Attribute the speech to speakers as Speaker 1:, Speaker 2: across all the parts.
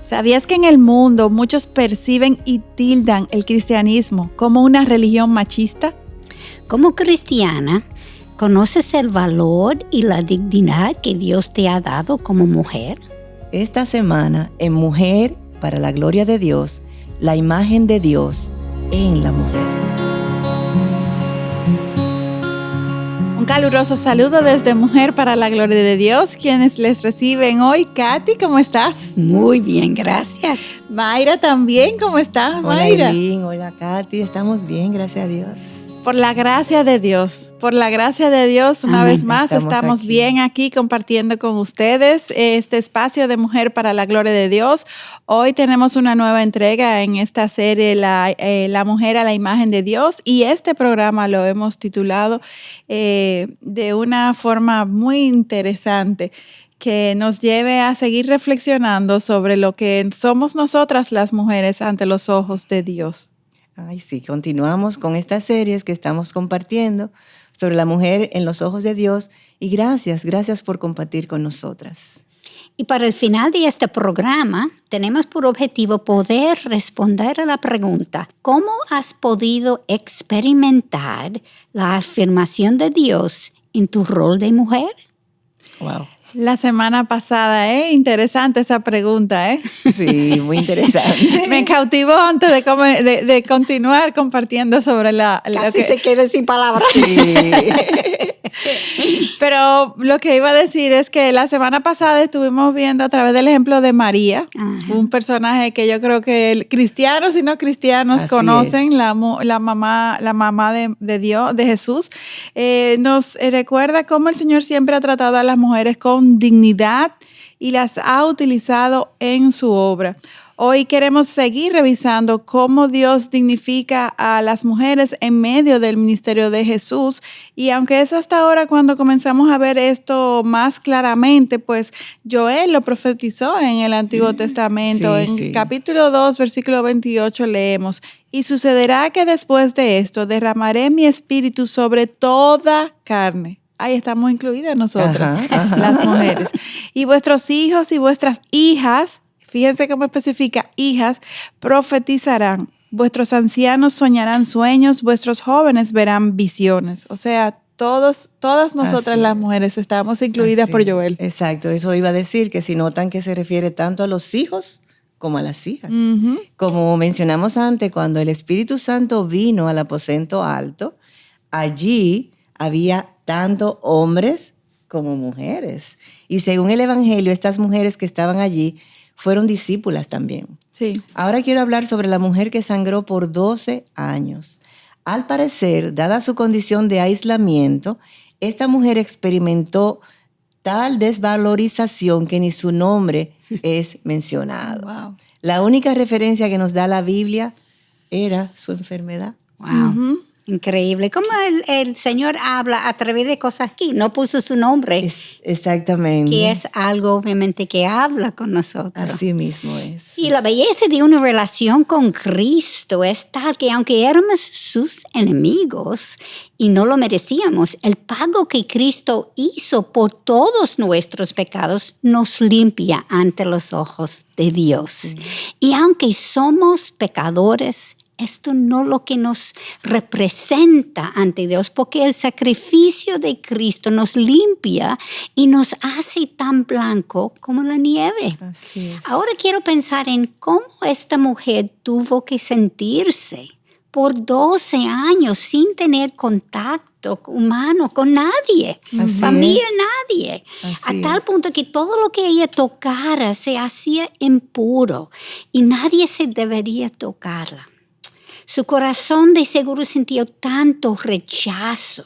Speaker 1: ¿Sabías que en el mundo muchos perciben y tildan el cristianismo como una religión machista?
Speaker 2: Como cristiana, ¿conoces el valor y la dignidad que Dios te ha dado como mujer?
Speaker 3: Esta semana, en Mujer para la Gloria de Dios, la imagen de Dios en la mujer.
Speaker 1: Un caluroso saludo desde Mujer para la Gloria de Dios, quienes les reciben hoy. Katy, ¿cómo estás?
Speaker 2: Muy bien, gracias.
Speaker 1: Mayra también, ¿cómo estás,
Speaker 3: Hola
Speaker 1: Mayra?
Speaker 3: Eileen, hola Katy, estamos bien, gracias a Dios.
Speaker 1: Por la gracia de Dios, una
Speaker 2: Amén.
Speaker 1: vez más estamos bien aquí compartiendo con ustedes este espacio de Mujer para la Gloria de Dios. Hoy tenemos una nueva entrega en esta serie, la Mujer a la Imagen de Dios, y este programa lo hemos titulado de una forma muy interesante que nos lleve a seguir reflexionando sobre lo que somos nosotras las mujeres ante los ojos de Dios.
Speaker 3: Ay, sí, continuamos con estas series que estamos compartiendo sobre la mujer en los ojos de Dios y gracias por compartir con nosotras.
Speaker 2: Y para el final de este programa, tenemos por objetivo poder responder a la pregunta, ¿cómo has podido experimentar la afirmación de Dios en tu rol de mujer?
Speaker 3: Wow.
Speaker 1: La semana pasada, interesante esa pregunta,
Speaker 3: Sí, muy interesante.
Speaker 1: Me cautivó antes de continuar compartiendo sobre
Speaker 2: Casi se queda sin palabras.
Speaker 3: Sí.
Speaker 1: Pero lo que iba a decir es que la semana pasada estuvimos viendo a través del ejemplo de María, un personaje que yo creo que cristianos y no cristianos
Speaker 3: Así
Speaker 1: conocen, la mamá de Dios, de Jesús. Nos recuerda cómo el Señor siempre ha tratado a las mujeres con dignidad y las ha utilizado en su obra. Hoy queremos seguir revisando cómo Dios dignifica a las mujeres en medio del ministerio de Jesús. Y aunque es hasta ahora cuando comenzamos a ver esto más claramente, pues Joel lo profetizó en el Antiguo Testamento.
Speaker 3: Sí,
Speaker 1: en capítulo 2, versículo 28 leemos: y sucederá que después de esto derramaré mi espíritu sobre toda carne. Ahí estamos incluidas nosotras, las mujeres. Y vuestros hijos y vuestras hijas, fíjense cómo especifica, hijas, profetizarán. Vuestros ancianos soñarán sueños, vuestros jóvenes verán visiones. O sea, todas nosotras las mujeres estamos incluidas por Joel.
Speaker 3: Exacto, eso iba a decir, que si notan que se refiere tanto a los hijos como a las hijas. Uh-huh. Como mencionamos antes, cuando el Espíritu Santo vino al aposento alto, allí había tanto hombres como mujeres. Y según el Evangelio, estas mujeres que estaban allí fueron discípulas también.
Speaker 1: Sí.
Speaker 3: Ahora quiero hablar sobre la mujer que sangró por 12 años. Al parecer, dada su condición de aislamiento, esta mujer experimentó tal desvalorización que ni su nombre es mencionado.
Speaker 1: Wow.
Speaker 3: La única referencia que nos da la Biblia era su enfermedad.
Speaker 2: Wow. Uh-huh. Increíble. ¿Cómo el Señor habla a través de cosas aquí? No puso su nombre.
Speaker 3: Exactamente.
Speaker 2: Que es algo, obviamente, que habla con nosotros.
Speaker 3: Así mismo es.
Speaker 2: Y la belleza de una relación con Cristo es tal que aunque éramos sus enemigos y no lo merecíamos, el pago que Cristo hizo por todos nuestros pecados nos limpia ante los ojos de Dios. Sí. Y aunque somos pecadores, esto no es lo que nos representa ante Dios, porque el sacrificio de Cristo nos limpia y nos hace tan blanco como la nieve.
Speaker 3: Así es.
Speaker 2: Ahora quiero pensar en cómo esta mujer tuvo que sentirse por 12 años sin tener contacto humano con nadie, familia, nadie. A tal punto que todo lo que ella tocara se hacía impuro y nadie se debería tocarla. Su corazón de seguro sintió tanto rechazo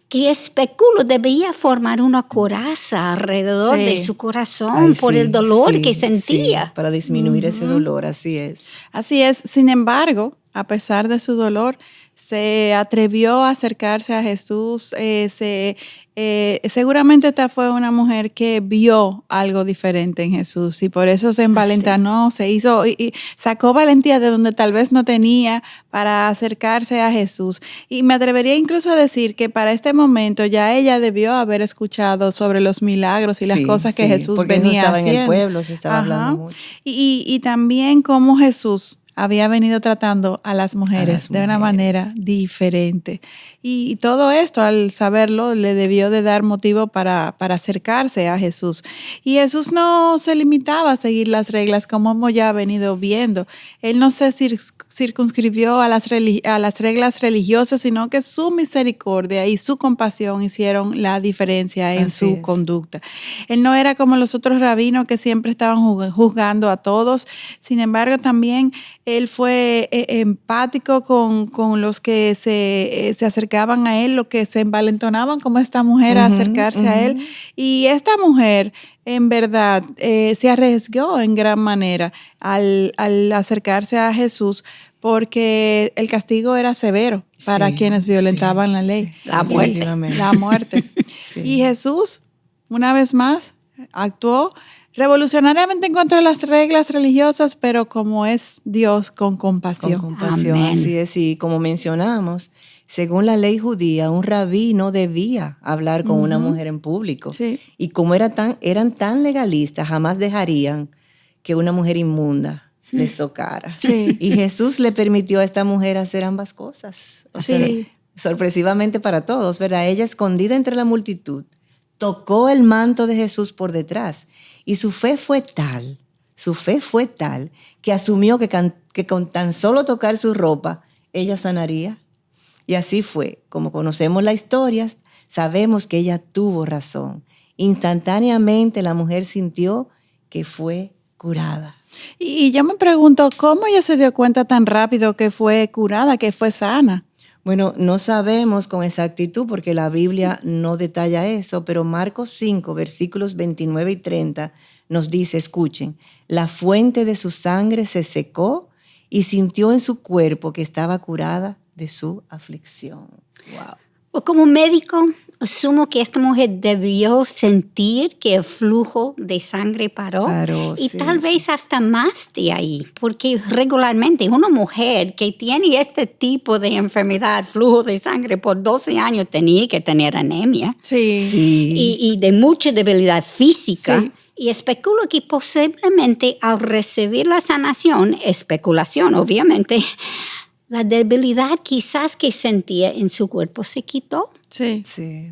Speaker 2: que especulo debía formar una coraza alrededor de su corazón por el dolor que sentía.
Speaker 3: Sí, para disminuir ese dolor, así es.
Speaker 1: Así es. Sin embargo, a pesar de su dolor, se atrevió a acercarse a Jesús, se seguramente esta fue una mujer que vio algo diferente en Jesús y por eso se envalentonó, se hizo y sacó valentía de donde tal vez no tenía para acercarse a Jesús. Y me atrevería incluso a decir que para este momento ya ella debió haber escuchado sobre los milagros y las cosas que Jesús
Speaker 3: porque
Speaker 1: venía
Speaker 3: estaba
Speaker 1: haciendo.
Speaker 3: En el pueblo se estaba hablando mucho.
Speaker 1: Y también cómo Jesús había venido tratando a las mujeres de una manera diferente. Y todo esto, al saberlo, le debió de dar motivo para acercarse a Jesús. Y Jesús no se limitaba a seguir las reglas como hemos ya venido viendo. Él no se circunscribió a las reglas religiosas, sino que su misericordia y su compasión hicieron la diferencia en su conducta. Él no era como los otros rabinos que siempre estaban juzgando a todos. Sin embargo, también él fue empático con los que se acercaban a él, los que se envalentonaban como esta mujer a acercarse a él. Y esta mujer, en verdad, se arriesgó en gran manera al acercarse a Jesús porque el castigo era severo para quienes violentaban la ley.
Speaker 2: La muerte.
Speaker 1: La muerte. Y Jesús, una vez más, actuó revolucionariamente en contra de las reglas religiosas, pero como es Dios, con compasión.
Speaker 3: Con compasión,
Speaker 2: Amén.
Speaker 3: así es. Y como mencionamos, según la ley judía, un rabí no debía hablar con una mujer en público.
Speaker 1: Sí.
Speaker 3: Y como eran tan legalistas, jamás dejarían que una mujer inmunda les tocara.
Speaker 1: Sí.
Speaker 3: Y Jesús le permitió a esta mujer hacer ambas cosas. O sea, sorpresivamente para todos, ¿verdad? Ella, escondida entre la multitud, tocó el manto de Jesús por detrás. Y su fe fue tal que asumió que con tan solo tocar su ropa, ella sanaría. Y así fue. Como conocemos la historia, sabemos que ella tuvo razón. Instantáneamente la mujer sintió que fue curada.
Speaker 1: Y yo me pregunto, ¿cómo ella se dio cuenta tan rápido que fue curada, que fue sana?
Speaker 3: Bueno, no sabemos con exactitud porque la Biblia no detalla eso, pero Marcos 5, versículos 29 y 30 nos dice, escuchen, la fuente de su sangre se secó y sintió en su cuerpo que estaba curada de su aflicción. Wow.
Speaker 2: Como médico, asumo que esta mujer debió sentir que el flujo de sangre paró y tal vez hasta más de ahí, porque regularmente una mujer que tiene este tipo de enfermedad, flujo de sangre por 12 años, tenía que tener anemia y de mucha debilidad física.
Speaker 1: Sí.
Speaker 2: Y especulo que posiblemente al recibir la sanación, especulación obviamente, la debilidad quizás que sentía en su cuerpo se quitó.
Speaker 1: Sí.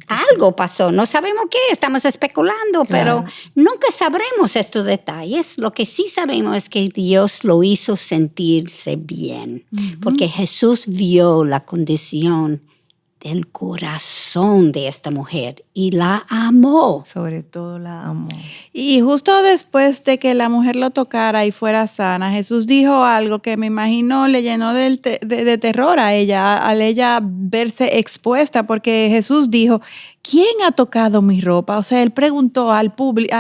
Speaker 2: Algo pasó, no sabemos qué, estamos especulando, pero nunca sabremos estos detalles. Lo que sí sabemos es que Dios lo hizo sentirse bien, porque Jesús vio la condición del corazón de esta mujer y la amó.
Speaker 3: Sobre todo la amó.
Speaker 1: Y justo después de que la mujer lo tocara y fuera sana, Jesús dijo algo que me imagino le llenó de terror a ella, al ella verse expuesta, porque Jesús dijo, ¿quién ha tocado mi ropa? O sea, él preguntó al público,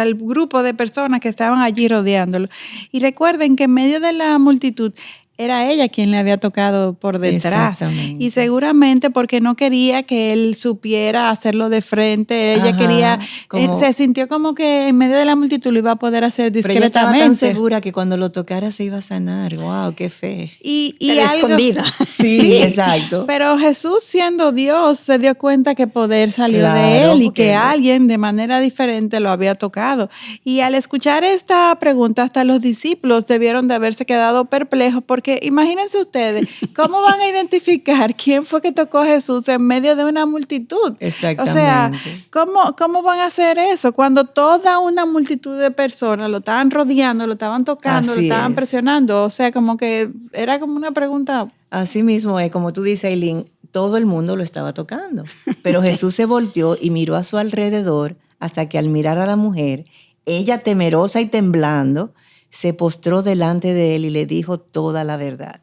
Speaker 1: al grupo de personas que estaban allí rodeándolo. Y recuerden que en medio de la multitud, era ella quien le había tocado por detrás. Y seguramente porque no quería que él supiera hacerlo de frente. Ella quería, se sintió como que en medio de la multitud lo iba a poder hacer discretamente.
Speaker 3: Pero ella estaba tan segura que cuando lo tocara se iba a sanar. ¡Wow! ¡Qué fe!
Speaker 2: Y escondida.
Speaker 3: Sí, exacto.
Speaker 1: Pero Jesús, siendo Dios, se dio cuenta que poder salió de él y que alguien de manera diferente lo había tocado. Y al escuchar esta pregunta, hasta los discípulos debieron de haberse quedado perplejos porque imagínense ustedes, ¿cómo van a identificar quién fue que tocó a Jesús en medio de una multitud?
Speaker 3: Exactamente.
Speaker 1: O sea, ¿cómo van a hacer eso cuando toda una multitud de personas lo estaban rodeando, lo estaban tocando, lo estaban presionando? O sea, como que era como una pregunta.
Speaker 3: Así mismo es, como tú dices, Aileen, todo el mundo lo estaba tocando. Pero Jesús se volteó y miró a su alrededor hasta que al mirar a la mujer, ella temerosa y temblando, se postró delante de él y le dijo toda la verdad.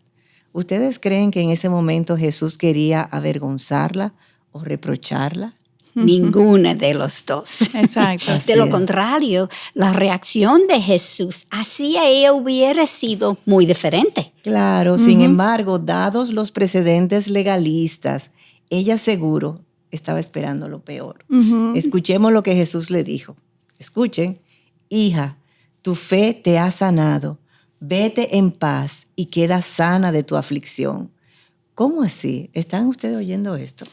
Speaker 3: ¿Ustedes creen que en ese momento Jesús quería avergonzarla o reprocharla?
Speaker 2: Ninguna de los dos.
Speaker 1: Exacto.
Speaker 2: De lo contrario, la reacción de Jesús hacia ella hubiera sido muy diferente.
Speaker 3: Claro, sin embargo, dados los precedentes legalistas, ella seguro estaba esperando lo peor.
Speaker 1: Ujú.
Speaker 3: Escuchemos lo que Jesús le dijo. Escuchen, hija, tu fe te ha sanado. Vete en paz y queda sana de tu aflicción. ¿Cómo así? ¿Están ustedes oyendo esto?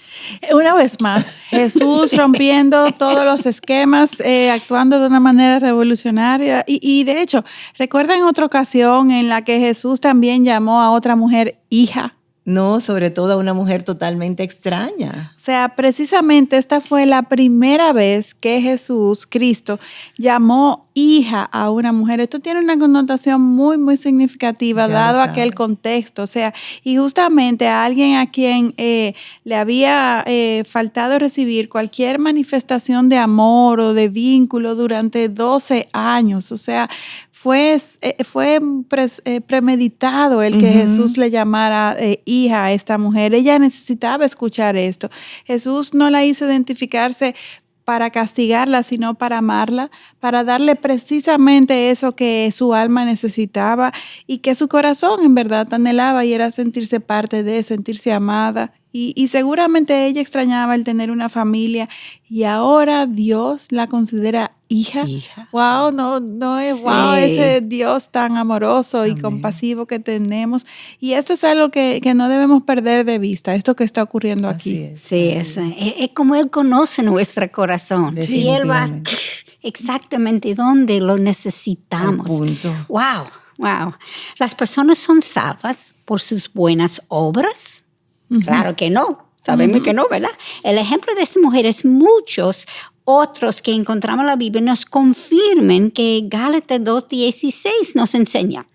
Speaker 1: Una vez más, Jesús rompiendo todos los esquemas, actuando de una manera revolucionaria. Y de hecho, ¿recuerdan otra ocasión en la que Jesús también llamó a otra mujer hija?
Speaker 3: No, sobre todo a una mujer totalmente extraña.
Speaker 1: O sea, precisamente esta fue la primera vez que Jesús, Cristo, llamó hija a una mujer. Esto tiene una connotación muy, muy significativa,
Speaker 3: Ya
Speaker 1: dado
Speaker 3: lo
Speaker 1: aquel
Speaker 3: sabes.
Speaker 1: contexto. O sea, y justamente a alguien a quien le había faltado recibir cualquier manifestación de amor o de vínculo durante 12 años. O sea, fue premeditado el que Jesús le llamara hija a esta mujer. Ella necesitaba escuchar esto. Jesús no la hizo identificarse para castigarla, sino para amarla, para darle precisamente eso que su alma necesitaba y que su corazón en verdad anhelaba, y era sentirse parte de, sentirse amada. Y seguramente ella extrañaba el tener una familia, y ahora Dios la considera hija.
Speaker 3: Hija.
Speaker 1: Wow, no es
Speaker 2: Sí.
Speaker 1: wow ese Dios tan amoroso y
Speaker 3: Amén.
Speaker 1: compasivo que tenemos. Y esto es algo que no debemos perder de vista, esto que está ocurriendo aquí.
Speaker 3: Así es.
Speaker 2: Sí, es como Él conoce nuestro corazón. Y Él va
Speaker 3: Definitivamente.
Speaker 2: exactamente donde lo
Speaker 3: Al
Speaker 2: necesitamos.
Speaker 3: punto.
Speaker 2: Wow, wow. ¿Las personas son salvas por sus buenas obras? Claro que no. Sabemos que no, ¿verdad? El ejemplo de esta mujer es muchos otros que encontramos en la Biblia nos confirman que Gálatas 2:16 nos enseña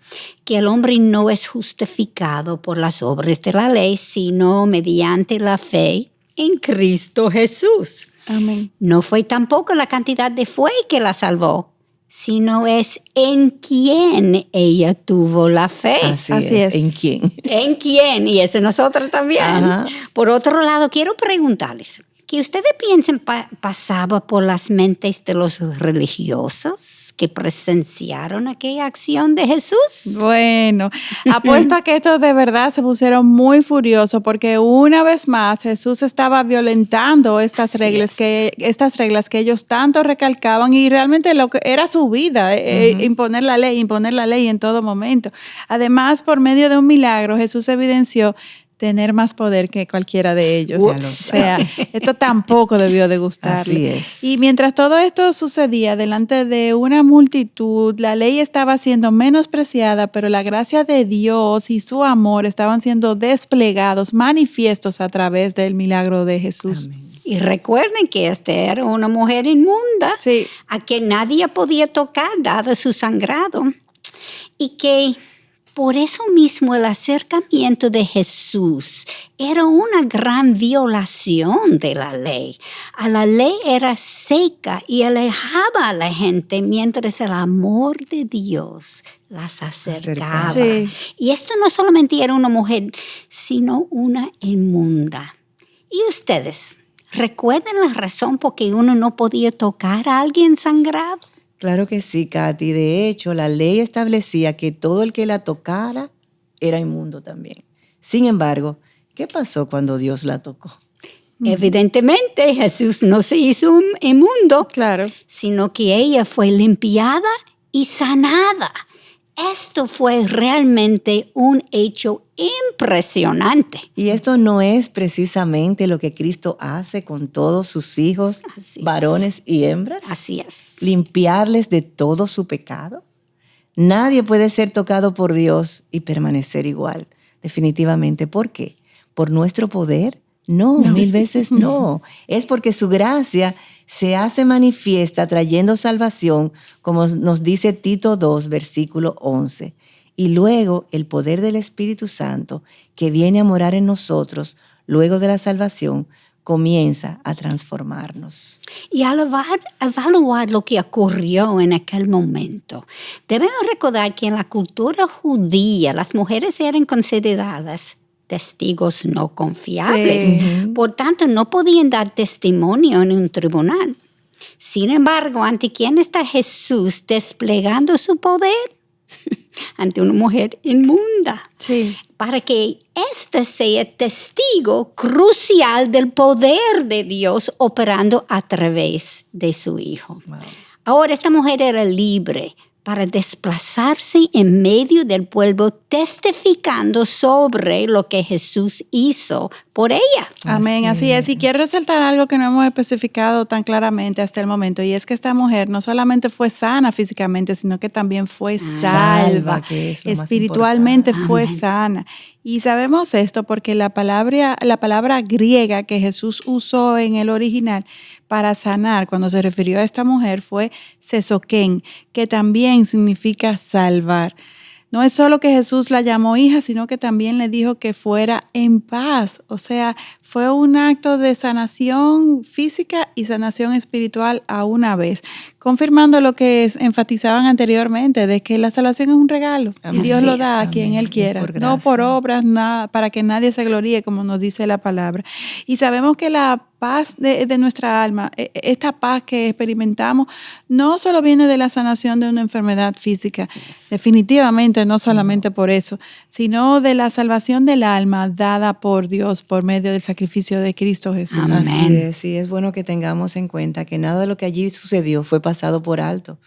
Speaker 2: que el hombre no es justificado por las obras de la ley, sino mediante la fe en Cristo Jesús.
Speaker 1: Amén.
Speaker 2: No fue tampoco la cantidad de fe que la salvó, sino es en quién ella tuvo la fe.
Speaker 1: Así es.
Speaker 3: ¿En quién?
Speaker 2: ¿En quién? Y ese nosotros también.
Speaker 3: Ajá.
Speaker 2: Por otro lado, quiero preguntarles, ¿qué ustedes piensan pasaba por las mentes de los religiosos que presenciaron aquella acción de Jesús?
Speaker 1: Bueno, apuesto a que estos de verdad se pusieron muy furiosos porque una vez más Jesús estaba violentando estas
Speaker 2: Así
Speaker 1: reglas
Speaker 2: es.
Speaker 1: que ellos tanto recalcaban, y realmente lo que era su vida, imponer la ley en todo momento. Además, por medio de un milagro, Jesús evidenció tener más poder que cualquiera de ellos.
Speaker 3: Ya lo
Speaker 1: O sea, esto tampoco debió de gustarle.
Speaker 3: Así es.
Speaker 1: Y mientras todo esto sucedía delante de una multitud, la ley estaba siendo menospreciada, pero la gracia de Dios y su amor estaban siendo desplegados, manifiestos a través del milagro de Jesús.
Speaker 3: Amén.
Speaker 2: Y recuerden que esta era una mujer inmunda,
Speaker 1: Sí.
Speaker 2: a que nadie podía tocar dado su sangrado. Y que por eso mismo el acercamiento de Jesús era una gran violación de la ley. A la ley era seca y alejaba a la gente, mientras el amor de Dios las acercaba.
Speaker 1: Sí.
Speaker 2: Y esto no solamente era una mujer, sino una inmunda. ¿Y ustedes recuerdan la razón por qué uno no podía tocar a alguien sangrado?
Speaker 3: Claro que sí, Katy. De hecho, la ley establecía que todo el que la tocara era inmundo también. Sin embargo, ¿qué pasó cuando Dios la tocó?
Speaker 2: Evidentemente, Jesús no se hizo inmundo,
Speaker 1: Claro.
Speaker 2: sino que ella fue limpiada y sanada. Esto fue realmente un hecho impresionante.
Speaker 3: Y esto no es precisamente lo que Cristo hace con todos sus hijos,
Speaker 2: Así es.
Speaker 3: varones y hembras.
Speaker 2: Así es.
Speaker 3: Limpiarles de todo su pecado. Nadie puede ser tocado por Dios y permanecer igual, definitivamente. ¿Por qué? ¿Por nuestro poder? No, 1000 veces no. Es porque su gracia se hace manifiesta trayendo salvación, como nos dice Tito 2, versículo 11. Y luego el poder del Espíritu Santo que viene a morar en nosotros, luego de la salvación, comienza a transformarnos.
Speaker 2: Y al evaluar lo que ocurrió en aquel momento, debemos recordar que en la cultura judía las mujeres eran consideradas testigos no confiables.
Speaker 1: Sí.
Speaker 2: Por tanto, no podían dar testimonio en un tribunal. Sin embargo, ¿ante quién está Jesús desplegando su poder? Ante una mujer inmunda.
Speaker 1: Sí.
Speaker 2: para que éste sea testigo crucial del poder de Dios operando a través de su Hijo.
Speaker 3: Wow.
Speaker 2: Ahora, esta mujer era libre para desplazarse en medio del pueblo, testificando sobre lo que Jesús hizo por ella.
Speaker 1: Amén, así es. Y quiero resaltar algo que no hemos especificado tan claramente hasta el momento, y es que esta mujer no solamente fue sana físicamente, sino que también fue salva,
Speaker 3: que es lo más
Speaker 1: espiritualmente
Speaker 2: importante.
Speaker 1: fue
Speaker 2: Amén.
Speaker 1: sana. Y sabemos esto porque la palabra griega que Jesús usó en el original para sanar, cuando se refirió a esta mujer, fue sesoquén, que también significa salvar. No es solo que Jesús la llamó hija, sino que también le dijo que fuera en paz. O sea, fue un acto de sanación física y sanación espiritual a una vez, confirmando lo que enfatizaban anteriormente, de que la salvación es un regalo.
Speaker 3: Amén.
Speaker 1: Y Dios lo da a
Speaker 3: Amén.
Speaker 1: quien Él quiera,
Speaker 3: Por
Speaker 1: no por
Speaker 3: gracia.
Speaker 1: obras, nada, para que nadie se gloríe, como nos dice la palabra. Y sabemos que la paz de nuestra alma, esta paz que experimentamos, no solo viene de la sanación de una enfermedad física, definitivamente no solamente por eso, sino de la salvación del alma dada por Dios por medio del sacrificio de Cristo Jesús.
Speaker 2: Amén.
Speaker 3: Así es, sí, es bueno que tengamos en cuenta que nada de lo que allí sucedió fue pasado por alto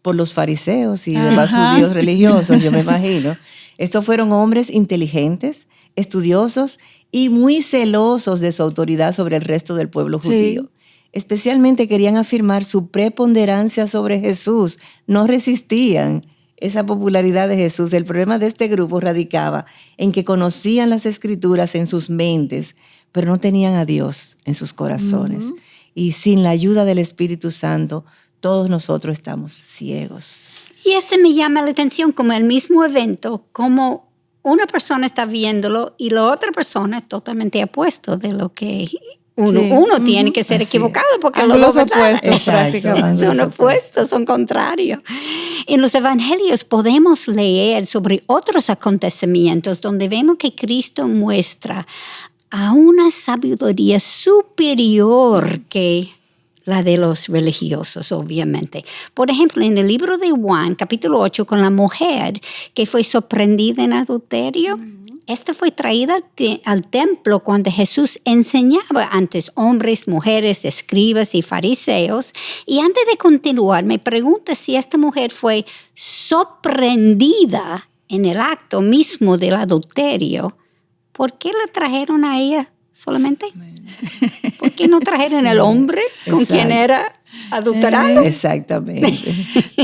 Speaker 3: por los fariseos y demás judíos religiosos, yo me imagino. Estos fueron hombres inteligentes, estudiosos y muy celosos de su autoridad sobre el resto del pueblo judío. Especialmente querían afirmar su preponderancia sobre Jesús. No resistían esa popularidad de Jesús. El problema de este grupo radicaba en que conocían las Escrituras en sus mentes, pero no tenían a Dios en sus corazones. Uh-huh. Y sin la ayuda del Espíritu Santo, todos nosotros estamos ciegos.
Speaker 2: Y me llama la atención como el mismo evento, como una persona está viéndolo y la otra persona es totalmente opuesto de lo que uno tiene que ser equivocado porque
Speaker 1: los opuestos
Speaker 2: prácticamente son opuestos, son contrarios. En los evangelios podemos leer sobre otros acontecimientos donde vemos que Cristo muestra a una sabiduría superior que la de los religiosos, obviamente. Por ejemplo, en el libro de Juan, capítulo 8, con la mujer que fue sorprendida en adulterio, esta fue traída al templo cuando Jesús enseñaba antes hombres, mujeres, escribas y fariseos. Y antes de continuar, me pregunto si esta mujer fue sorprendida en el acto mismo del adulterio. ¿Por qué la trajeron a ella solamente? ¿Por qué no trajeron al hombre con quien era adulterando?
Speaker 3: Exactamente.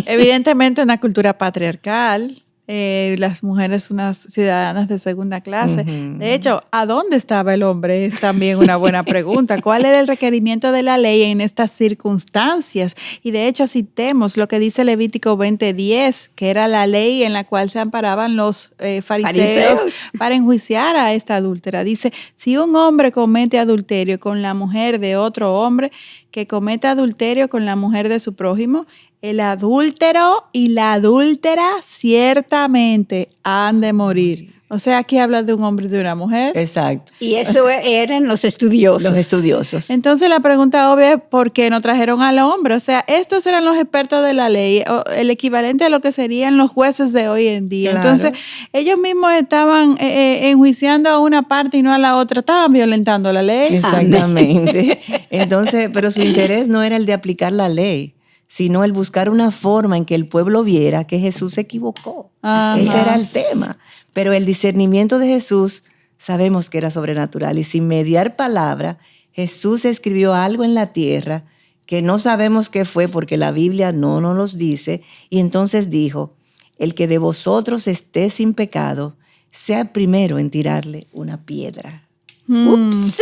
Speaker 1: Evidentemente, en una cultura patriarcal, las mujeres unas ciudadanas de segunda clase. Uh-huh. De hecho, ¿a dónde estaba el hombre? Es también una buena pregunta. ¿Cuál era el requerimiento de la ley en estas circunstancias? Y de hecho, citemos lo que dice Levítico 20:10, que era la ley en la cual se amparaban los fariseos para enjuiciar a esta adúltera. Dice, si un hombre comete adulterio con la mujer de otro hombre, que comete adulterio con la mujer de su prójimo, el adúltero y la adúltera ciertamente han de morir. O sea, aquí habla de un hombre y de una mujer.
Speaker 3: Exacto.
Speaker 2: Y eso eran los estudiosos.
Speaker 3: Los estudiosos.
Speaker 1: Entonces la pregunta obvia es ¿por qué no trajeron al hombre? O sea, estos eran los expertos de la ley, el equivalente a lo que serían los jueces de hoy en día. Claro. Entonces, ellos mismos estaban enjuiciando a una parte y no a la otra. Estaban violentando la ley.
Speaker 3: Exactamente. Entonces, pero su interés no era el de aplicar la ley, sino el buscar una forma en que el pueblo viera que Jesús se equivocó. Ajá. Ese era el tema. Pero el discernimiento de Jesús sabemos que era sobrenatural y sin mediar palabra, Jesús escribió algo en la tierra que no sabemos qué fue porque la Biblia no nos los dice, y entonces dijo, el que de vosotros esté sin pecado, sea primero en tirarle una piedra.
Speaker 2: Ups.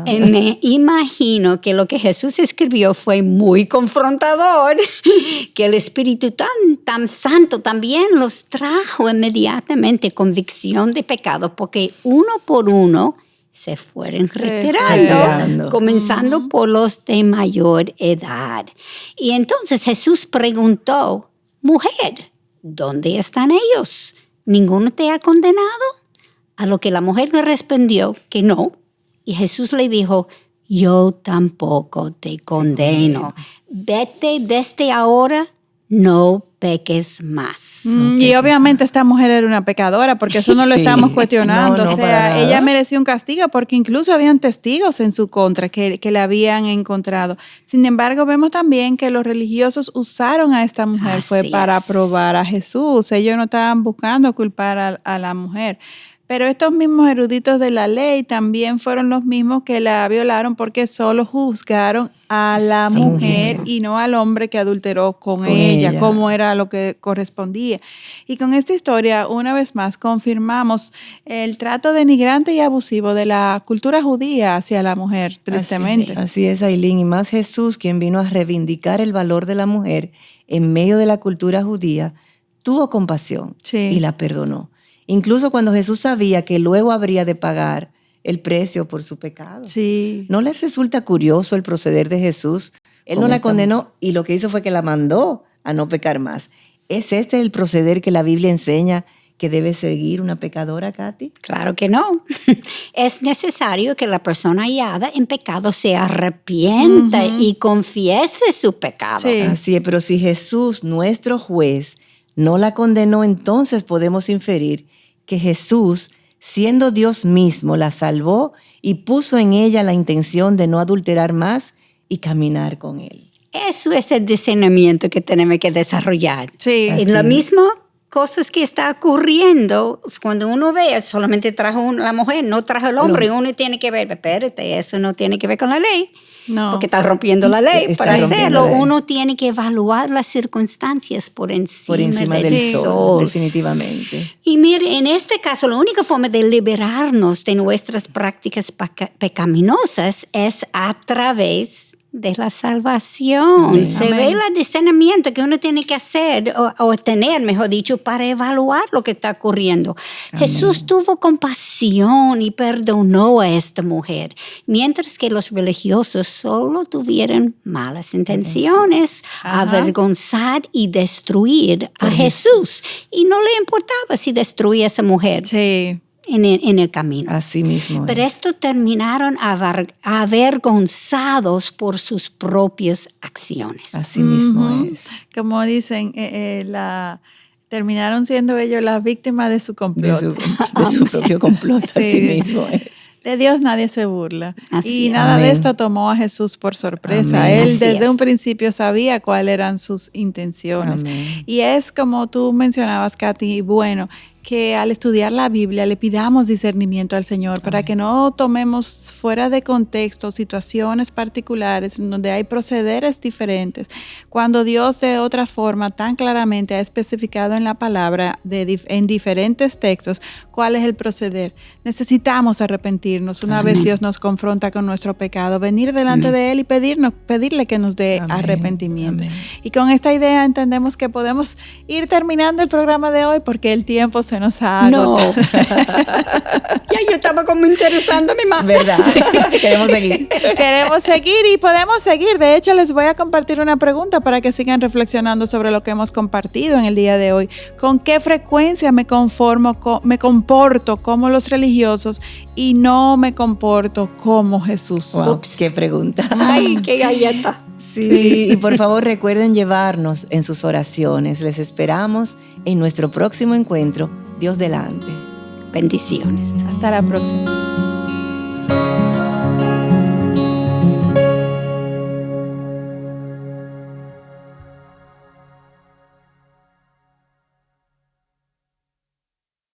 Speaker 2: Me imagino que lo que Jesús escribió fue muy confrontador, que el Espíritu tan santo también los trajo inmediatamente convicción de pecado, porque uno por uno se fueron retirando, comenzando por los de mayor edad. Y entonces Jesús preguntó, mujer, ¿dónde están ellos? ¿Ninguno te ha condenado? A lo que la mujer le respondió que no. Y Jesús le dijo, yo tampoco te condeno. Vete desde ahora, no peques más.
Speaker 1: Y obviamente esta mujer era una pecadora, porque eso no lo estamos cuestionando.
Speaker 3: No,
Speaker 1: o sea, ella merecía un castigo porque incluso habían testigos en su contra que la habían encontrado. Sin embargo, vemos también que los religiosos usaron a esta mujer para probar a Jesús. Ellos no estaban buscando culpar a la mujer. Pero estos mismos eruditos de la ley también fueron los mismos que la violaron porque solo juzgaron a la mujer y no al hombre que adulteró con ella, como era lo que correspondía. Y con esta historia, una vez más, confirmamos el trato denigrante y abusivo de la cultura judía hacia la mujer, tristemente.
Speaker 3: Así es, Ailín. Y más Jesús, quien vino a reivindicar el valor de la mujer en medio de la cultura judía, tuvo compasión y la perdonó. Incluso cuando Jesús sabía que luego habría de pagar el precio por su pecado.
Speaker 1: Sí.
Speaker 3: ¿No les resulta curioso el proceder de Jesús? Él no la condenó y lo que hizo fue que la mandó a no pecar más. ¿Es este el proceder que la Biblia enseña que debe seguir una pecadora, Katy?
Speaker 2: Claro que no. Es necesario que la persona hallada en pecado se arrepienta y confiese su pecado.
Speaker 1: Sí.
Speaker 3: Así es, pero si Jesús, nuestro juez, no la condenó, entonces podemos inferir que Jesús, siendo Dios mismo, la salvó y puso en ella la intención de no adulterar más y caminar con él.
Speaker 2: Eso es el discernimiento que tenemos que desarrollar.
Speaker 1: Sí.
Speaker 2: Y lo mismo, cosas que está ocurriendo, cuando uno ve, solamente trajo la mujer, no trajo el hombre, uno tiene que ver, espérate, eso no tiene que ver con la ley.
Speaker 1: No.
Speaker 2: Porque está rompiendo la ley.
Speaker 3: Está
Speaker 2: Para
Speaker 3: rompiendo
Speaker 2: hacerlo,
Speaker 3: la ley.
Speaker 2: uno tiene que evaluar las circunstancias por encima
Speaker 3: del sol, definitivamente.
Speaker 2: Y mire, en este caso, la única forma de liberarnos de nuestras prácticas pecaminosas es a través de la salvación. Se ve el discernimiento que uno tiene que hacer o tener, mejor dicho, para evaluar lo que está ocurriendo. Jesús tuvo compasión y perdonó a esta mujer, mientras que los religiosos solo tuvieron malas intenciones, avergonzar y destruir a Jesús. Y no le importaba si destruía a esa mujer.
Speaker 1: Sí.
Speaker 2: En el camino.
Speaker 3: Así mismo.
Speaker 2: Pero estos terminaron avergonzados por sus propias acciones.
Speaker 3: Así mismo es.
Speaker 1: Como dicen, terminaron siendo ellos las víctimas de su complot.
Speaker 3: De su propio complot, así mismo es.
Speaker 1: De Dios nadie se burla.
Speaker 2: Así
Speaker 1: y nada de esto tomó a Jesús por sorpresa.
Speaker 3: Amén.
Speaker 1: Él
Speaker 2: Así
Speaker 1: desde un
Speaker 2: es.
Speaker 1: principio sabía cuáles eran sus intenciones.
Speaker 3: Amén.
Speaker 1: Y es como tú mencionabas, Katy, bueno, que al estudiar la Biblia le pidamos discernimiento al Señor para que no tomemos fuera de contexto situaciones particulares en donde hay procederes diferentes, cuando Dios de otra forma tan claramente ha especificado en la palabra en diferentes textos cuál es el proceder. Necesitamos arrepentirnos una vez Dios nos confronta con nuestro pecado, venir delante de Él y pedirle que nos dé arrepentimiento.
Speaker 3: Amén.
Speaker 1: Y con esta idea entendemos que podemos ir terminando el programa de hoy porque el tiempo se nos ha agotado.
Speaker 2: No. Ya yo estaba como interesándome más.
Speaker 3: ¿Verdad? Queremos seguir.
Speaker 1: Queremos seguir y podemos seguir. De hecho, les voy a compartir una pregunta para que sigan reflexionando sobre lo que hemos compartido en el día de hoy. ¿Con qué frecuencia me comporto como los religiosos y no me comporto como Jesús?
Speaker 3: Wow, qué pregunta.
Speaker 2: Ay, qué galleta.
Speaker 3: Sí, y por favor recuerden llevarnos en sus oraciones. Les esperamos en nuestro próximo encuentro. Dios delante.
Speaker 2: Bendiciones.
Speaker 1: Hasta la próxima.